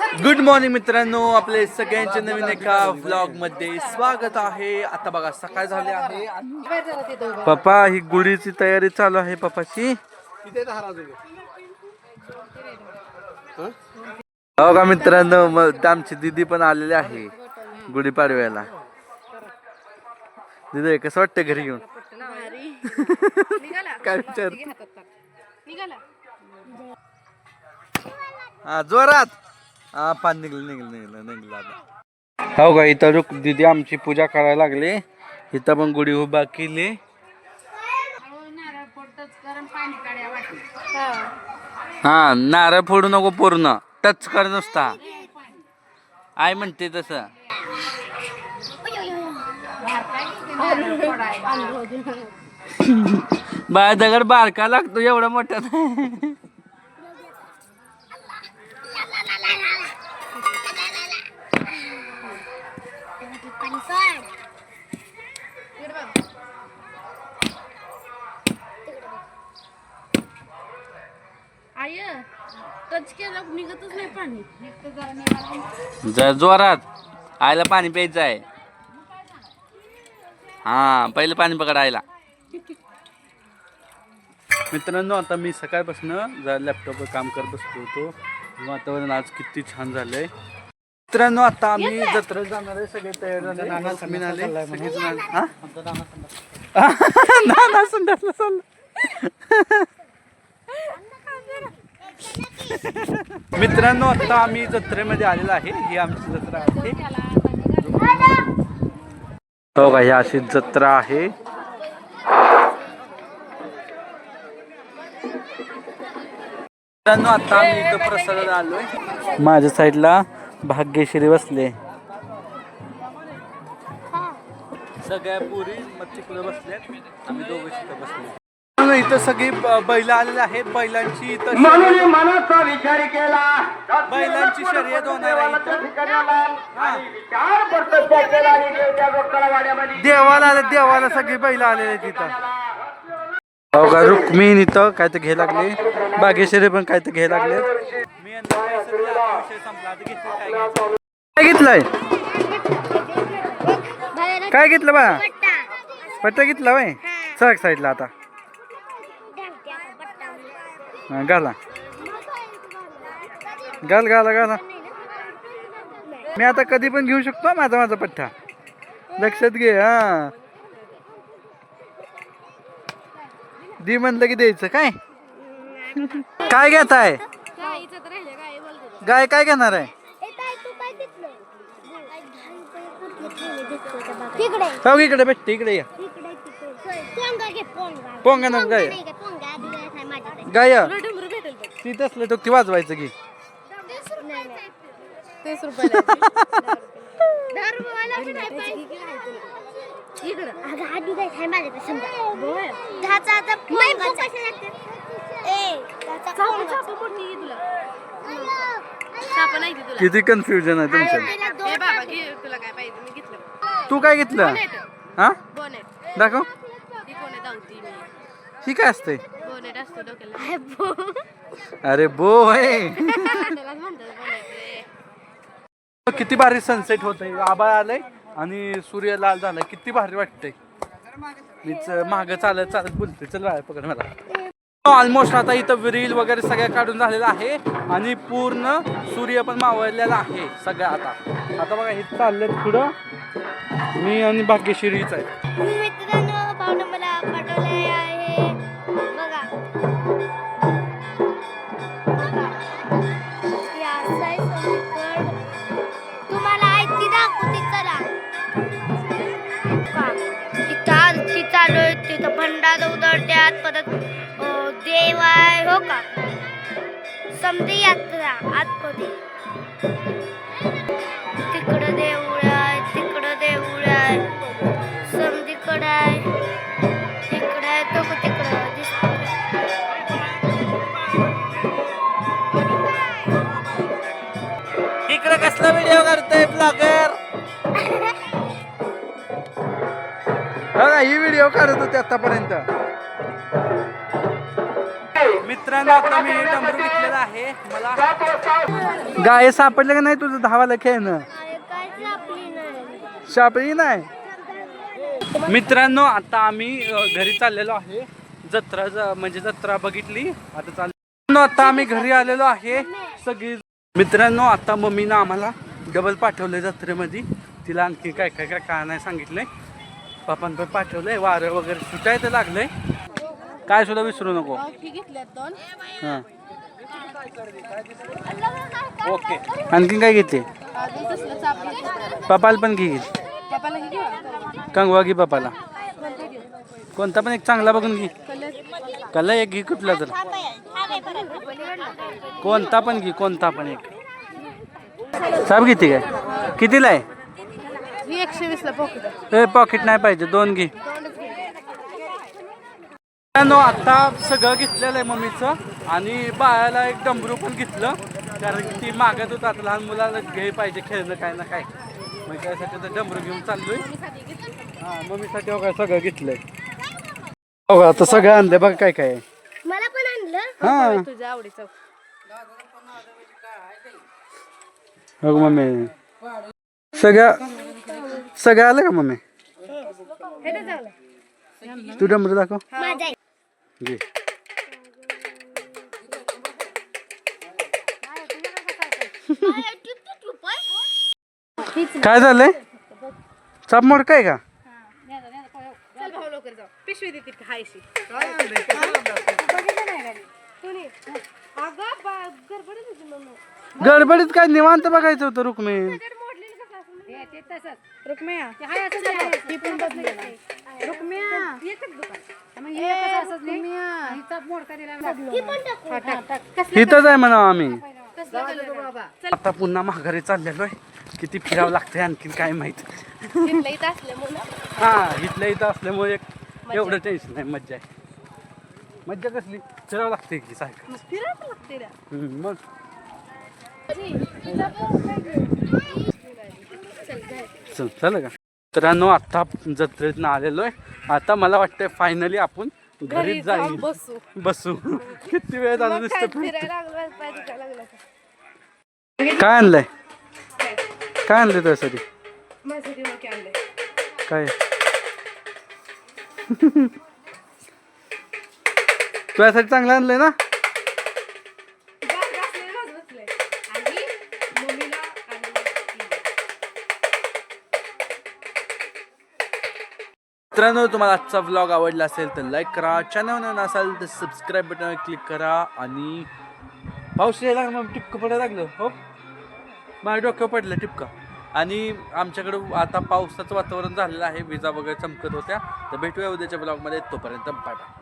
Good morning मित्रांनो, आपले सगळ्यांचे नवीन एका व्लॉग मध्ये स्वागत आहे. आता बघा सकाळ झाली आहे. पप्पा ही गुढीची तयारी चालू आहे पप्पाची. हो का मित्रांनो, मग आमची दीदी पण आलेली आहे गुढीपाडव्याला. दीदी कसं वाटतं घरी येऊन? काय विचार? हा जोरात. हा पाणी निघलं आता. हो का, इथं रुक दीदी आमची पूजा करायला लागली. इथं पण गुढी उभा केली. हा नारळ फोडू नको, पूर्ण टच कर नुसता. आई म्हणते तसं. बाय दगड बारका लागतो एवढा मोठा. जर जोरात आयला पाणी प्यायचं आहे. हा पहिलं पाणी पकडायला. मित्रांनो, आता मी सकाळपासून जरा लॅपटॉपवर काम करत बसतो होतो. वातावरण आज किती छान झालंय. मित्रांनो, आता आम्ही जत्रेत जाणार आहे. सगळे तयार झाले. मित्रांनो, आता आम्ही जत्रेमध्ये आलेलो आहे. ही आमची जत्रा आहे. हो का, ही अशी जत्रा आहे. मित्रांनो, आता आम्ही इथं प्रसादाला आलोय. माझ्या साईडला भाग्यश्री बसले. सगळ्या पुरी मग तिकडे बसल्यात. आम्ही दोघं तिथं बसले. इथं सगळी बैल आलेले आहेत. बैलांची मनाचा विचार केला. बैलांची शर्यत होणार आहे. देवाला सगळी बैल आलेले तिथं. हो का, रुक्मिण इथं काय तर घ्यायला लागले. बागेश्वरी पण काय तर घ्यायला लागले. काय घेतलंय? काय घेतलं बा? पट्टा घेतला बाय. सग साईडला आता घाला घाला. मी आता कधी पण घेऊ शकतो माझा पट्टा. लक्षात घे. हा दी म्हणलं की द्यायचं. काय काय घेत आहे? गाय काय घेणार आहे? इकडे भेटते. इकडे या. पोंगा नको गाय. गाय ती तसलं तो ती वाजवायचं की. 30 रुपये. किती कन्फ्युजन आहे तुमचं. तू काय घेतलं? हा दाखव. ही काय असते? अरे बो आहे. किती भारी सनसेट होतंय. आभाळ आलंय आणि सूर्य लाल झालाय. किती भारी वाटतंय. मीच मागं चालत बोलते. चल बाय पकड मला. ऑलमोस्ट आता इथं रील वगैरे सगळ्या काढून झालेला आहे आणि पूर्ण सूर्य पण मावळलेला आहे सगळं. आता बघा हे चाललंय पुढं. मी आणि भाग्यश्रीच आहे. तिथं भंडारा उधळत्यात. परत देव आहे. हो का, समधी यात्रा आतमध्ये. तिकडं देऊळ आहे. तिकडं देऊळ आहे. समधीकडं आहे. तिकडं आहे. तो तिकडं दिसतो. इकडे कसला व्हिडिओ करतोय ब्लॉगर? ही व्हिडिओ काढत होते आतापर्यंत. मित्रांनो आता मी डमरू घेतलेला आहे. मला गाय सापडले का नाही तुझं धावाला खेळणं? सापडली नाही. मित्रांनो आता आम्ही घरी चाललेलो आहे. जत्रा म्हणजे जत्रा बघितली आता चाललो. आता आम्ही घरी आलेलो आहे सगळी. मित्रांनो आता मम्मीनं आम्हाला डबल पाठवलंय जत्रेमध्ये. तिला आणखी काय काय काय काय नाही सांगितलंय. पापान पण पाठवलंय. वारं वगैरे सुटायचं लागलंय. काय सुद्धा विसरू नको. हां ओके. आणखीन काय घेते? पप्पाला पण घे. कंगवा घे पप्पाला. कोणता पण एक चांगला बघून घे. कलर एक घे कुठला तर. कोणता पण घे. कोणता पण एक. सब घेते काय? कितीला आहे? 120 ला पॉकेट. पॉकेट नाही पाहिजे. 2 घे. आता सगळं घेतलेलं आहे मम्मीचं. आणि बाळाला एक डमरू पण घेतलं. कारण ती मागत होता लहान मुलाला घे पाहिजे खेळणं काय ना काय. मग त्यासाठी तर डमरू घेऊन चाललोय. हां मम्मीसाठी वगैरे सगळं घेतलंय. बघा आता सगळं आणलंय. बघा काय काय आहे. मला पण आणलं. हां तुझ्या आवडीचं. बघ मम्मी सगळं आलं का मम्मी? तू डमरू दाखव. घे. काय झालंय? चाप मोड काय का? पिशवी देते खायची. गडबडीत काय निवांत बघायचं होतं रुक्मी. इथंच आहे म्हणा आम्ही. आता पुन्हा माघारी चाललेलो आहे. किती फिरावं लागतंय आणखीन काय माहित. हा इथल्या इथं असल्यामुळे एवढं टेन्शन नाही. मज्जा आहे. मज्जा कसली? फिरावं लागते की सायकल. मग चल का मित्रांनो आता जत्रेतनं आलेलो आहे. आता मला वाटतंय फायनली आपण घरी जाईल. बसू. किती वेळ झाला नुसतं. काय आणलंय? काय आणलंय तुझ्यासाठी? काय तुझ्यासाठी चांगलं आणलंय ना? मित्रांनो तुम्हाला आजचा व्लॉग आवडला असेल तर लाईक करा. चॅनल नसाल तर सबस्क्राईब बटनवर क्लिक करा. आणि पाऊस यायला लागला. मग टिपकं पडायला लागलं. हो माझ्या डोक्यावर पडलं टिपका. आणि आमच्याकडं आता पावसाचं वातावरण झालेलं आहे. विजा वगैरे चमकत होत्या. तर भेटूया उद्याच्या ब्लॉगमध्ये. तोपर्यंत बाय बाय.